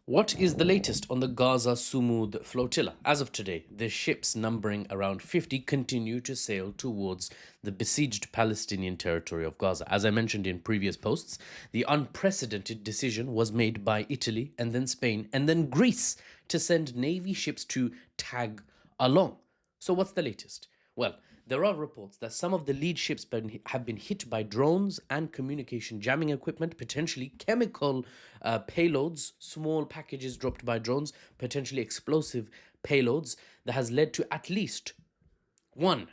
What is the latest on the Gaza Sumud Flotilla? As of today, the ships numbering around 50 continue to sail towards the besieged Palestinian territory of Gaza. As I mentioned in previous posts, the unprecedented decision was made by Italy and then Spain and then Greece to send Navy ships to tag along. So, what's the latest? Well, there are reports that some of the lead ships have been hit by drones and communication jamming equipment, potentially chemical payloads, small packages dropped by drones, potentially explosive payloads, that has led to at least one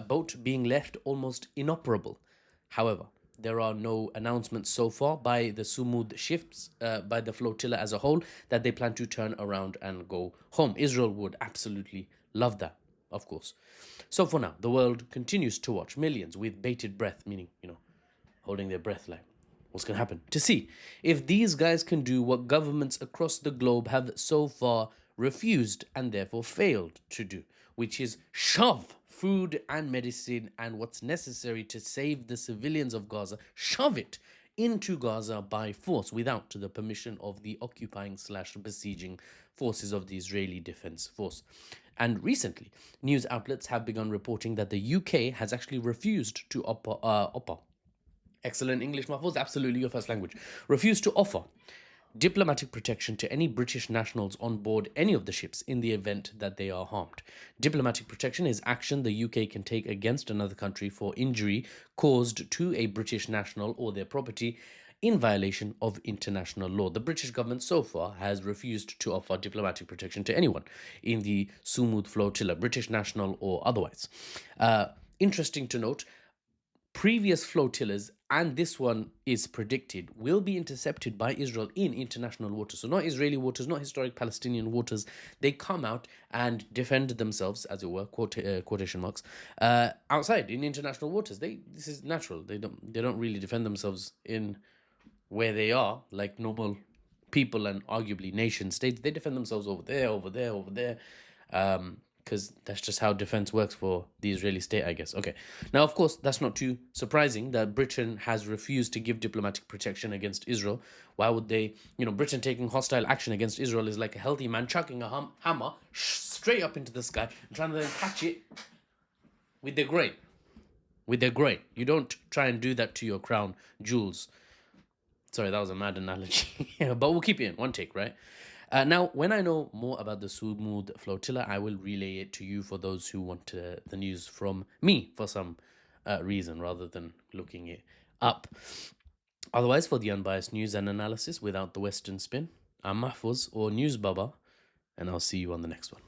boat being left almost inoperable. However, there are no announcements so far by the Sumud ships, by the flotilla as a whole, that they plan to turn around and go home. Israel would absolutely love that, of course. So for now, the world continues to watch, millions with bated breath, meaning, holding their breath like, what's going to happen? To see if these guys can do what governments across the globe have so far refused and therefore failed to do, which is shove food and medicine and what's necessary to save the civilians of Gaza, shove it into Gaza by force without the permission of the occupying/besieging forces of the Israeli Defense Force. And recently, news outlets have begun reporting that the UK has actually refused to offer excellent English, Mahfouz, absolutely your first language, refused to offer diplomatic protection to any British nationals on board any of the ships in the event that they are harmed. Diplomatic protection is action the UK can take against another country for injury caused to a British national or their property in violation of international law. The British government so far has refused to offer diplomatic protection to anyone in the Sumud Flotilla, British national or otherwise. Interesting to note, previous flotillas and this one is predicted will be intercepted by Israel in international waters. So not Israeli waters, not historic Palestinian waters. They come out and defend themselves, as it were, quotation marks, outside in international waters. This is natural. They don't really defend themselves in where they are like normal people and arguably nation states. They defend themselves over there, because that's just how defense works for the Israeli state, I guess. Okay. Now, of course, that's not too surprising that Britain has refused to give diplomatic protection against Israel. Why would they? Britain taking hostile action against Israel is like a healthy man chucking a hammer straight up into the sky and trying to then catch it with their grain. You don't try and do that to your crown jewels. Sorry, that was a mad analogy. But we'll keep it in one take, right? Now, when I know more about the Sumud Flotilla, I will relay it to you for those who want the news from me for some reason rather than looking it up. Otherwise, for the unbiased news and analysis without the Western spin, I'm Mahfouz or NewsBaba, and I'll see you on the next one.